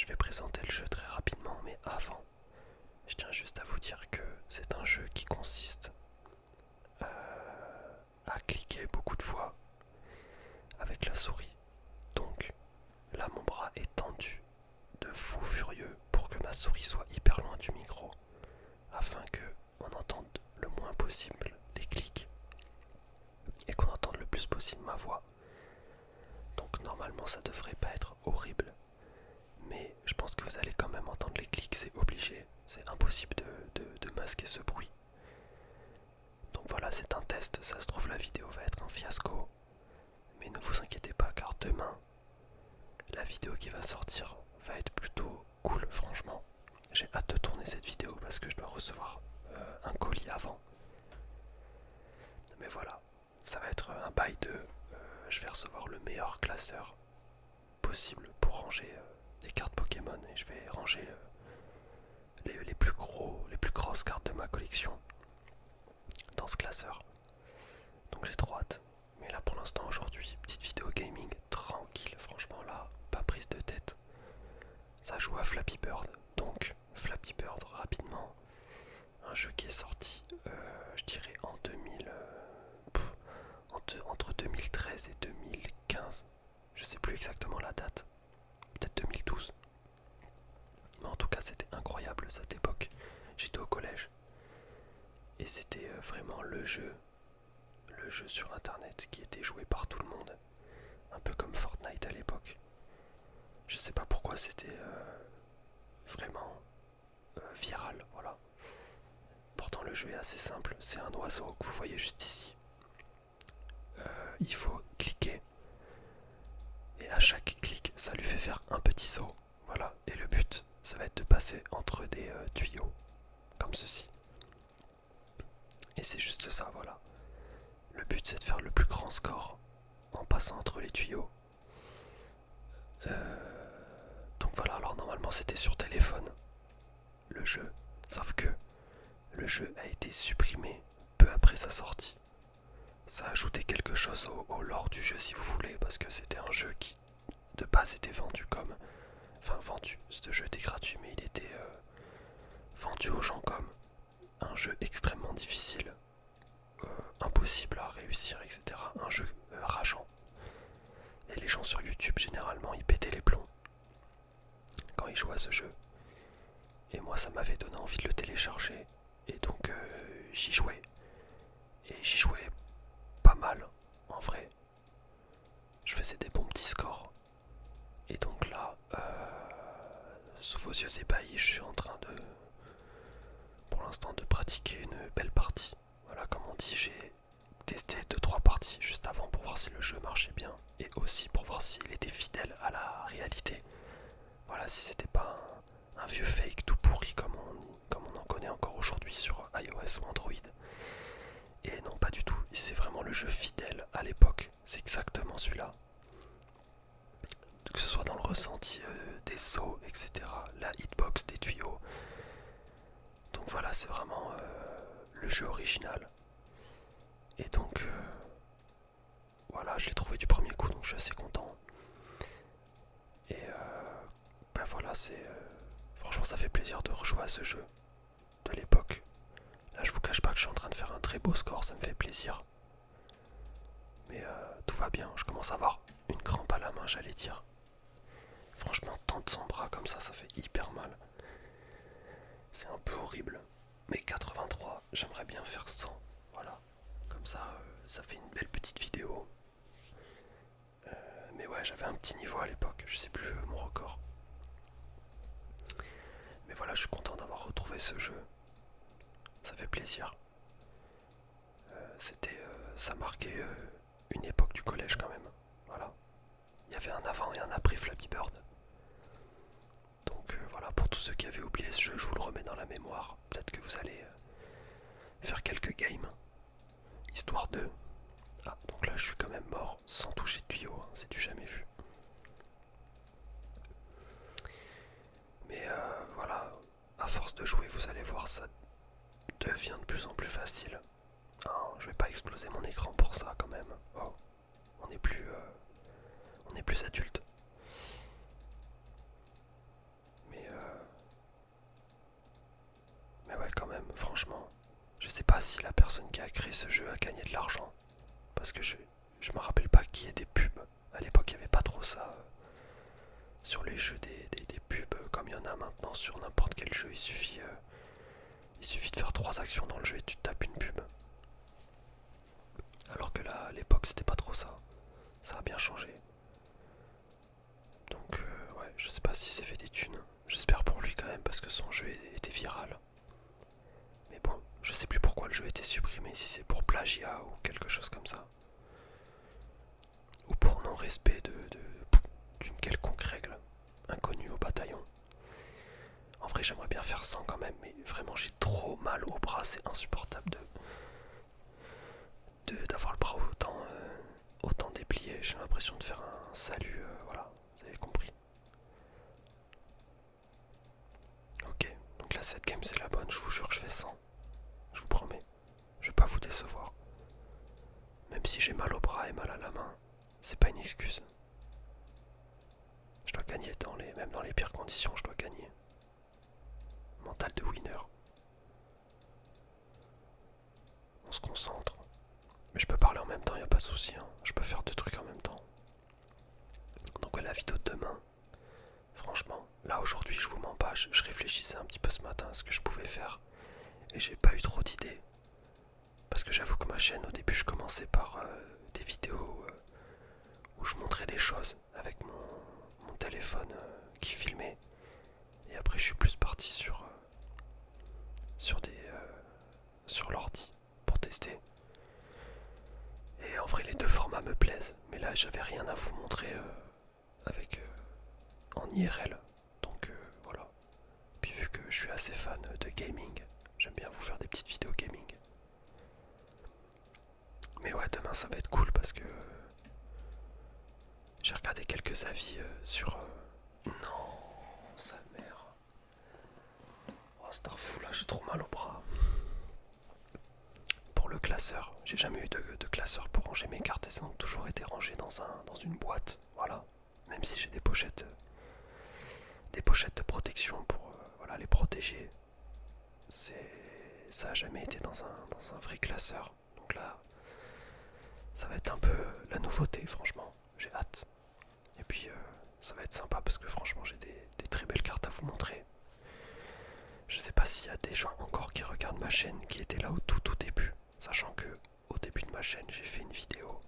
je vais présenter le jeu très rapidement, mais avant, je tiens juste à vous dire que c'est un jeu qui consiste à cliquer beaucoup de fois avec la souris. Donc là, mon bras est tendu de fou furieux pour que ma souris soit hyper loin du micro, afin que on entende le moins possible les clics et qu'on entende le plus possible ma voix. Donc normalement ça devrait pas être horrible, mais je pense que vous allez quand même entendre les clics, c'est obligé, c'est impossible de masquer ce bruit. Donc voilà, c'est un test, ça se trouve la vidéo va être un fiasco, mais ne vous inquiétez pas car demain, la vidéo qui va sortir va être plutôt cool franchement. J'ai hâte de tourner cette vidéo parce que je dois recevoir un colis avant. Mais voilà, ça va être un bail de... je vais recevoir le meilleur classeur possible pour ranger les cartes Pokémon et je vais ranger les plus grosses cartes de ma collection dans ce classeur. Donc j'ai trop hâte. Mais là pour l'instant aujourd'hui, petite vidéo gaming tranquille, franchement là, pas prise de tête. Ça joue à Flappy Bird, donc Flappy Bird rapidement, un jeu qui est sorti, je dirais en 2000, entre 2013 et 2015, je sais plus exactement la date, peut-être 2012. Mais en tout cas c'était incroyable cette époque, j'étais au collège et c'était vraiment le jeu sur internet qui était joué par tout le monde, un peu comme Fortnite à l'époque. Je sais pas pourquoi c'était vraiment viral, voilà. Pourtant le jeu est assez simple, c'est un oiseau que vous voyez juste ici. Il faut cliquer et à chaque clic ça lui fait faire un petit saut, voilà. Et le but ça va être de passer entre des tuyaux, comme ceci. Et c'est juste ça, voilà. Le but c'est de faire le plus grand score en passant entre les tuyaux. Donc voilà, alors normalement c'était sur téléphone, le jeu, sauf que le jeu a été supprimé peu après sa sortie. Ça a ajouté quelque chose au lore du jeu si vous voulez, parce que c'était un jeu qui de base était vendu comme... Enfin vendu, ce jeu était gratuit mais il était vendu aux gens comme un jeu extrêmement difficile, impossible à réussir, etc. Un jeu rageant. Et les gens sur YouTube généralement ils pétaient les plombs quand ils jouaient à ce jeu. Et moi ça m'avait donné envie de le télécharger. Et donc j'y jouais. Et j'y jouais pas mal en vrai. Je faisais des bons petits scores. Et donc là, sous vos yeux ébahis, je suis en train de, pour l'instant, de pratiquer une belle partie. Voilà, comme on dit, j'ai testé 2-3 parties juste avant pour voir si le jeu marchait bien. Et aussi pour voir s'il était fidèle à la réalité. Voilà, si c'était pas un vieux fake tout pourri comme on en connaît encore aujourd'hui sur iOS ou Android. Et non, pas du tout, c'est vraiment le jeu fidèle à l'époque, c'est exactement celui-là. Que ce soit dans le ressenti des sauts, etc., la hitbox des tuyaux. Donc voilà, c'est vraiment le jeu original. Et donc, voilà, je l'ai trouvé du premier coup, donc je suis assez content. Et ben voilà, franchement, ça fait plaisir de rejouer à ce jeu de l'époque. Là, je vous cache pas que je suis en train de faire un très beau score, ça me fait plaisir. Mais tout va bien, je commence à avoir une crampe à la main, j'allais dire. Franchement, tendre son bras comme ça fait hyper mal. C'est un peu horrible. Mais 83, j'aimerais bien faire 100. Voilà. Comme ça, ça fait une belle petite vidéo. Mais ouais, j'avais un petit niveau à l'époque, je sais plus mon record. Mais voilà, je suis content d'avoir retrouvé ce jeu. Ça fait plaisir. Ça marquait une époque du collège quand même. Voilà. Il y avait un avant et un après Flappy Bird. Donc voilà, pour tous ceux qui avaient oublié ce jeu, je vous le remets dans la mémoire. Peut-être que vous allez faire quelques games, histoire de... Ah, donc là je suis quand même mort sans toucher de tuyau, hein, c'est du jamais vu. Mais voilà, à force de jouer, vous allez voir, ça devient de plus en plus facile. Oh, je vais pas exploser mon écran pour ça quand même. Oh, on est plus adulte. personne qui a créé ce jeu a gagné de l'argent. Parce que je me rappelle pas qu'il y ait des pubs. À l'époque, il n'y avait pas trop ça. Sur les jeux, des pubs comme il y en a maintenant sur n'importe quel jeu. Il suffit de faire 3 actions dans le jeu et tu te tapes une pub. Alors que là, à l'époque, c'était pas trop ça. Ça a bien changé. Donc, ouais, je sais pas si c'est fait des thunes. J'espère pour lui quand même parce que son jeu était viral. Mais bon, je sais plus pourquoi le jeu a été supprimé, si c'est pour plagiat ou quelque chose comme ça. Ou pour non-respect d'une quelconque règle inconnue au bataillon. En vrai, j'aimerais bien faire 100 quand même, mais vraiment j'ai trop mal au bras, c'est insupportable d'avoir le bras autant déplié. J'ai l'impression de faire un salut, voilà, vous avez compris. Ok, donc là cette game c'est la bonne, je vous jure que je fais 100. Je vous promets, je vais pas vous décevoir. Même si j'ai mal au bras et mal à la main, c'est pas une excuse. Je dois gagner même dans les pires conditions, je dois gagner. Mental de winner. On se concentre. Mais je peux parler en même temps, y a pas de souci. Hein. Je peux faire 2 trucs en même temps. Donc ouais, la vidéo de demain. Franchement, là aujourd'hui je vous mens pas, je réfléchissais un petit peu ce matin à ce que je pouvais faire. Et j'ai pas eu trop d'idées. Parce que j'avoue que ma chaîne au début je commençais par des vidéos où je montrais des choses avec mon téléphone qui filmait. Et après je suis plus parti sur l'ordi pour tester. Et en vrai les 2 formats me plaisent. Mais là j'avais rien à vous montrer en IRL. Donc voilà. Puis vu que je suis assez fan de gaming, j'aime bien vous faire des petites vidéos gaming. Mais ouais, demain ça va être cool parce que j'ai regardé quelques avis sur... Non, sa mère. Oh, Starfou, là j'ai trop mal au bras. Pour le classeur, j'ai jamais eu de classeur pour ranger mes cartes, elles ont toujours été rangées dans une boîte. Voilà. Même si j'ai des pochettes de protection pour voilà, les protéger. Ça a jamais été dans un vrai classeur. Donc là, ça va être un peu la nouveauté, franchement. J'ai hâte. Et puis, ça va être sympa parce que franchement, j'ai des très belles cartes à vous montrer. Je sais pas s'il y a des gens encore qui regardent ma chaîne qui étaient là au tout début. Sachant que au début de ma chaîne, j'ai fait une vidéo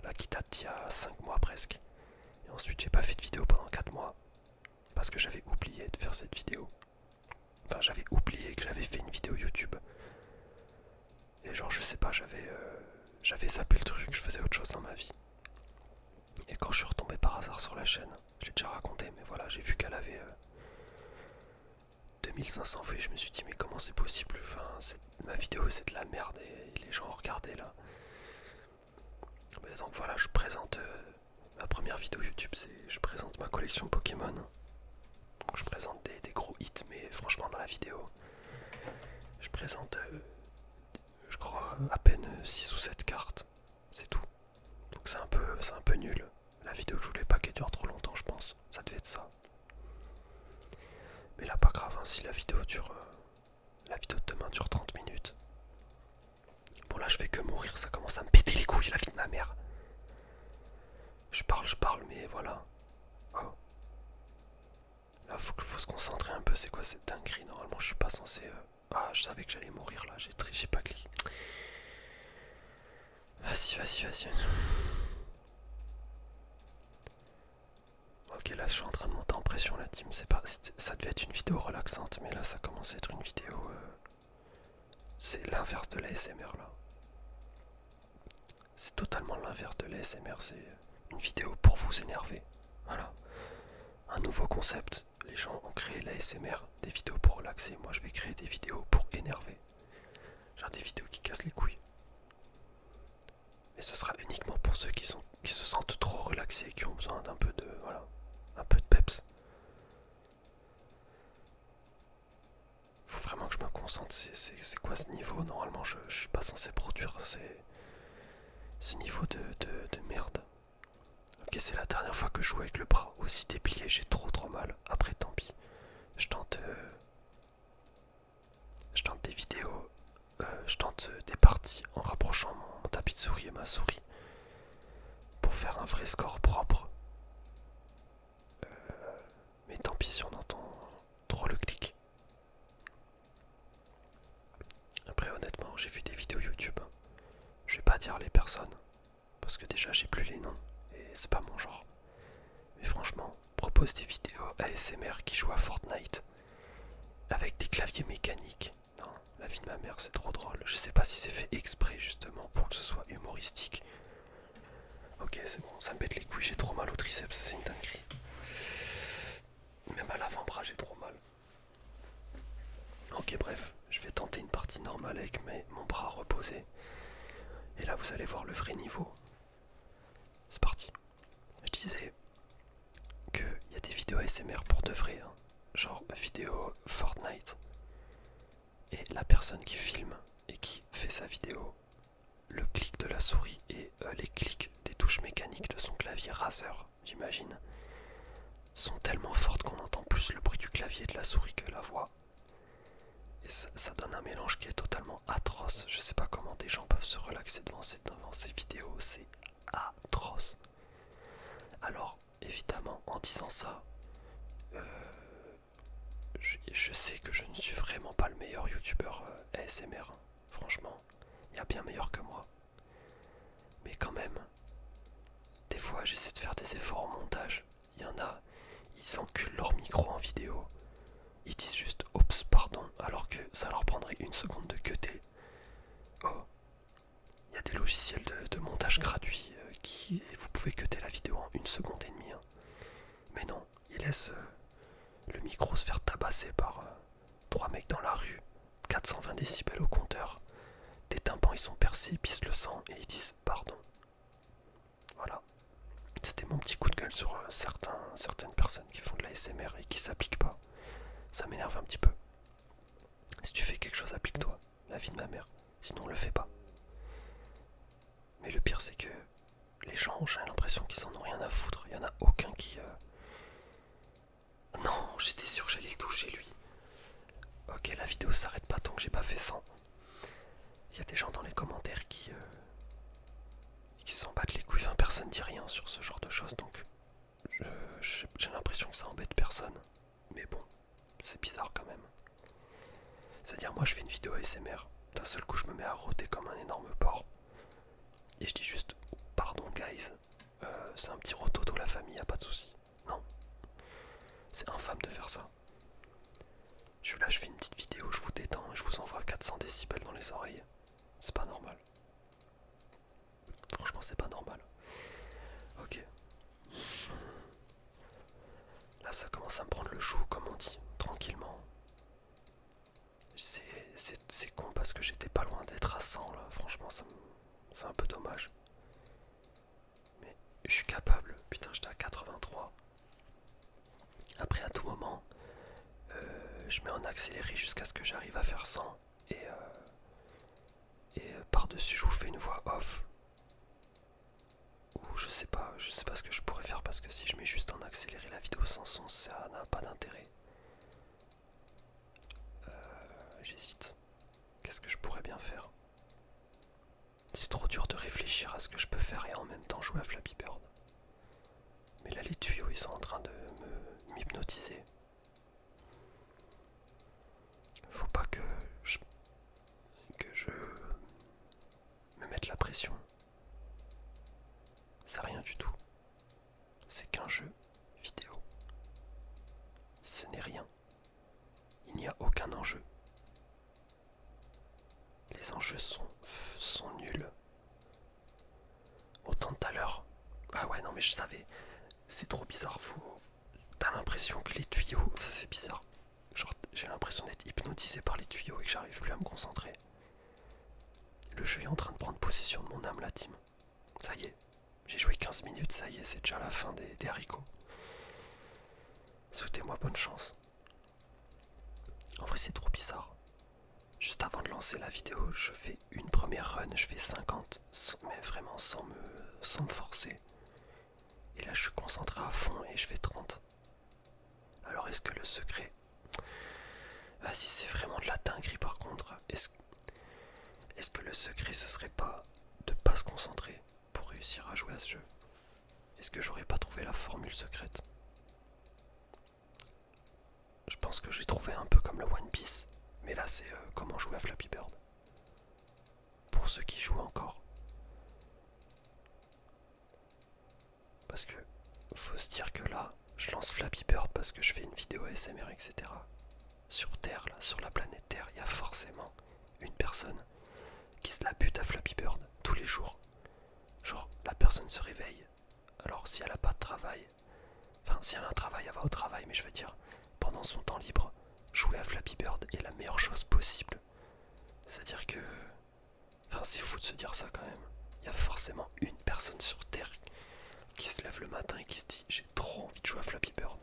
là qui date d'il y a 5 mois presque. Et ensuite, j'ai pas fait de vidéo pendant 4 mois. Parce que j'avais oublié de faire cette vidéo. Enfin, j'avais oublié que j'avais fait une vidéo YouTube. Et genre, je sais pas, j'avais zappé le truc, je faisais autre chose dans ma vie. Et quand je suis retombé par hasard sur la chaîne, je l'ai déjà raconté, mais voilà, j'ai vu qu'elle avait 2500 vues et je me suis dit, mais comment c'est possible? Enfin, ma vidéo c'est de la merde et les gens ont regardé là. Mais donc voilà, je présente ma première vidéo YouTube, je présente ma collection Pokémon. Donc je présente des gros hits, mais franchement, dans la vidéo, je présente, je crois, à peine 6 ou 7 cartes. C'est tout. Donc c'est un peu nul. La vidéo que je voulais pas qu'elle dure trop longtemps, je pense. Ça devait être ça. Mais là, pas grave, hein, si la vidéo la vidéo de demain dure 30 minutes. Bon, là, je fais que mourir, ça commence à me péter les couilles, la vie de ma mère. Je parle, mais voilà. Oh. Là, faut se concentrer un peu, c'est quoi cette dinguerie? Normalement, je suis pas censé... Ah, je savais que j'allais mourir, là, j'ai pas cliqué. Vas-y. Ok, là, je suis en train de monter en pression, la team. Ça devait être une vidéo relaxante, mais là, ça commence à être une vidéo... C'est l'inverse de l'ASMR, là. C'est totalement l'inverse de l'ASMR, c'est une vidéo pour vous énerver. Voilà. Un nouveau concept. Les gens ont créé l'ASMR, des vidéos pour relaxer. Moi, je vais créer des vidéos pour énerver. Genre des vidéos qui cassent les couilles. Et ce sera uniquement pour ceux qui se sentent trop relaxés, qui ont besoin d'un peu de... Voilà. Un peu de peps. Faut vraiment que je me concentre. C'est quoi ce niveau? Normalement, je suis pas censé produire ce niveau de merde. Ok, c'est la dernière fois que je joue avec le bras aussi déplié. J'ai trop mal. Après, tant pis. Je tente des vidéos je tente des parties en rapprochant mon tapis de souris et ma souris pour faire un vrai score propre. Mais tant pis si on entend trop le clic. Après honnêtement j'ai vu des vidéos YouTube. Je vais pas dire les personnes. Parce que déjà j'ai plus les noms. Et c'est pas mon genre. Mais franchement, propose des vidéos ASMR qui jouent à Fortnite. Avec des claviers mécaniques. Non, la vie de ma mère c'est trop drôle. Je sais pas si c'est fait exprès justement pour que ce soit humoristique. Ok c'est bon, ça me pète les couilles, j'ai trop mal au triceps, c'est une dinguerie. Même à l'avant-bras j'ai trop mal. Ok bref, je vais tenter une partie normale avec mon bras reposé. Et là vous allez voir le vrai niveau. C'est parti. Je disais qu'il y a des vidéos ASMR pour de vrai, hein. Genre vidéo Fortnite. Et la personne qui filme et qui fait sa vidéo, le clic de la souris et les clics des touches mécaniques de son clavier Razer, j'imagine, sont tellement fortes qu'on entend plus le bruit du clavier et de la souris que la voix. Et ça donne un mélange qui est totalement atroce. Je sais pas comment des gens peuvent se relaxer devant ces vidéos, c'est atroce. Alors, évidemment, en disant ça, je sais que je ne suis vraiment pas le meilleur youtubeur ASMR. Franchement, il y a bien meilleur que moi. Mais quand même, des fois j'essaie de faire des efforts au montage. Il y en a, ils enculent leur micro en vidéo. Ils disent juste oups, pardon, alors que ça leur prendrait une seconde de cutter. Oh, il y a des logiciels de montage gratuits qui vous pouvez cutter la vidéo en une seconde et demie. Hein. Mais non, ils laissent le micro se faire tabasser par 3 mecs dans la rue, 420 décibels au compteur. Des tympans ils sont percés, ils pissent le sang et ils disent pardon. Voilà. C'était mon petit coup de gueule sur certaines personnes qui font de la SMR et qui s'appliquent pas. Ça m'énerve un petit peu. Si tu fais quelque chose, applique-toi. La vie de ma mère. Sinon, le fais pas. Mais le pire, c'est que les gens, j'ai l'impression qu'ils en ont rien à foutre. Il y en a aucun qui... Non, j'étais sûr que j'allais le toucher, lui. Ok, la vidéo s'arrête pas tant que j'ai pas fait 100. Il y a des gens dans les commentaires qui s'en battent les couilles. Enfin, personne dit rien sur ce genre de choses, donc j'ai l'impression que ça embête personne. Mais bon, c'est bizarre quand même. C'est-à-dire, moi je fais une vidéo ASMR, d'un seul coup je me mets à rôter comme un énorme porc. Et je dis juste, oh, pardon guys, c'est un petit rototo la famille, y a pas de souci. Non, c'est infâme de faire ça. Je fais une petite vidéo, je vous détends et je vous envoie 400 décibels dans les oreilles. C'est pas normal. Franchement, c'est pas normal. Ok. Là, ça commence à me prendre le chou, comme on dit, tranquillement. C'est con parce que j'étais pas loin d'être à 100 là. Franchement, c'est un peu dommage. Mais je suis capable. Putain, j'étais à 83. Après, à tout moment, je mets en accéléré jusqu'à ce que j'arrive à faire 100. Et par-dessus, je vous fais une voix off. Ou je sais pas ce que je pourrais faire parce que si je mets juste en accéléré la vidéo sans son, ça n'a pas d'intérêt. J'hésite. Qu'est-ce que je pourrais bien faire? C'est trop dur de réfléchir à ce que je peux faire et en même temps jouer à Flappy Bird. Mais là, les tuyaux, ils sont en train de m'hypnotiser. Faut pas que je me mette la pression. C'est rien du tout. C'est qu'un jeu vidéo. Ce n'est rien. Il n'y a aucun enjeu. Les enjeux sont nuls. Autant tout à l'heure. Ah ouais, non mais je savais. C'est trop bizarre. T'as l'impression que les tuyaux... Enfin, c'est bizarre. Genre, j'ai l'impression d'être hypnotisé par les tuyaux et que j'arrive plus à me concentrer. Le jeu est en train de prendre possession de mon âme, la team. Ça y est. J'ai joué 15 minutes, ça y est, c'est déjà la fin des haricots. Souhaitez-moi bonne chance. En vrai, c'est trop bizarre. Juste avant de lancer la vidéo, je fais une première run, je fais 50, mais vraiment sans me forcer. Et là, je suis concentré à fond et je fais 30. Alors, est-ce que le secret... Ah, si c'est vraiment de la dinguerie par contre, Est-ce que le secret ce serait pas de pas se concentrer pour réussir à jouer à ce jeu? Est-ce que j'aurais pas trouvé la formule secrète? Je pense que j'ai trouvé un peu comme le One Piece, mais là c'est comment jouer à Flappy Bird. Pour ceux qui jouent encore. Parce que faut se dire que là, je lance Flappy Bird parce que je fais une vidéo ASMR, etc. Sur Terre, là, sur la planète Terre, il y a forcément une personne qui se la bute à Flappy Bird tous les jours. Genre, la personne se réveille. Alors, si elle a pas de travail, enfin, si elle a un travail, elle va au travail, mais je veux dire, pendant son temps libre, jouer à Flappy Bird est la meilleure chose possible. C'est-à-dire que. Enfin, c'est fou de se dire ça quand même. Il y a forcément une personne sur Terre qui se lève le matin et qui se dit j'ai trop envie de jouer à Flappy Bird.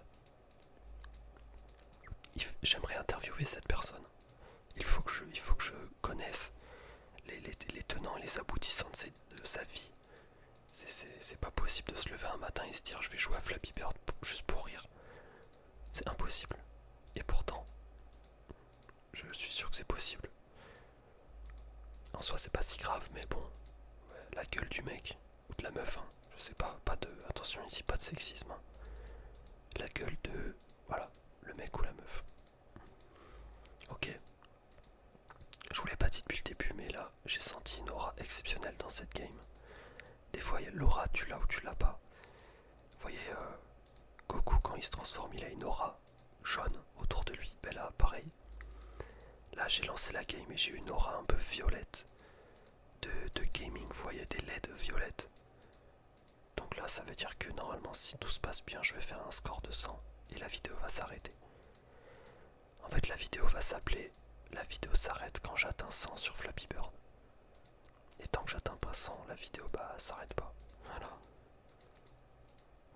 J'aimerais interviewer cette personne. Il faut que je connaisse les tenants et les aboutissants de sa vie. C'est pas possible de se lever un matin et se dire je vais jouer à Flappy Bird juste pour rire. C'est impossible. Et pourtant, je suis sûr que c'est possible. En soi, c'est pas si grave, mais bon, la gueule du mec ou de la meuf, hein, je sais pas, attention ici, pas de sexisme. Hein. La gueule de, voilà, le mec ou la meuf. Ok. Je vous l'ai pas dit depuis le début, mais là, j'ai senti une aura exceptionnelle dans cette game. Des fois, il y a l'aura, tu l'as ou tu l'as pas. Vous voyez, Goku, quand il se transforme, il a une aura jaune autour de lui. Ben là, pareil. Là, j'ai lancé la game et j'ai eu une aura un peu violette de gaming. Vous voyez, des LED violettes. Donc là, ça veut dire que normalement, si tout se passe bien, je vais faire un score de 100 et la vidéo va s'arrêter. En fait, la vidéo va s'appeler la vidéo s'arrête quand j'atteins 100 sur Flappy Bird. Et tant que j'atteins pas 100, la vidéo s'arrête pas. Voilà.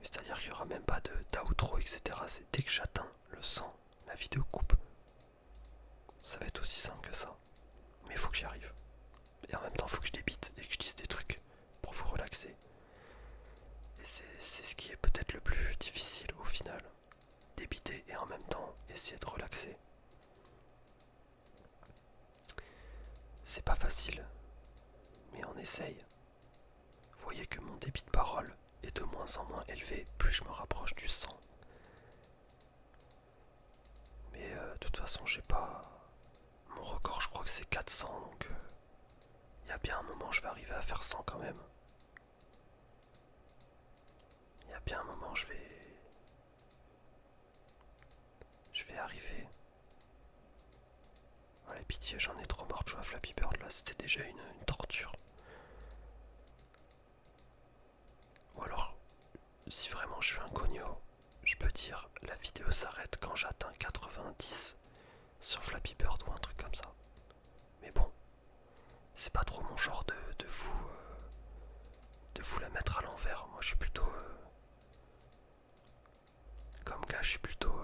C'est-à-dire qu'il n'y aura même pas d'outro, etc. C'est dès que j'atteins le 100, la vidéo coupe. Ça va être aussi simple que ça. Mais il faut que j'y arrive. Et en même temps, il faut que je débite et que je dise des trucs pour vous relaxer. Et c'est ce qui est peut-être le plus difficile au final. Débiter et en même temps essayer de relaxer. C'est pas facile, mais on essaye. Vous voyez que mon débit de parole est de moins en moins élevé plus je me rapproche du 100. Mais de toute façon, j'ai pas... Mon record, je crois que c'est 400, donc il y a bien un moment je vais arriver à faire 100 quand même. Il y a bien un moment je vais arriver. Allez, pitié, j'en ai trop marre de jouer à Flappy Bird là, c'était déjà une torture. Ou alors, si vraiment je suis un cogno, je peux dire la vidéo s'arrête quand j'atteins 90 sur Flappy Bird ou un truc comme ça. Mais bon, c'est pas trop mon genre de vous la mettre à l'envers. Moi je suis plutôt comme gars, je suis plutôt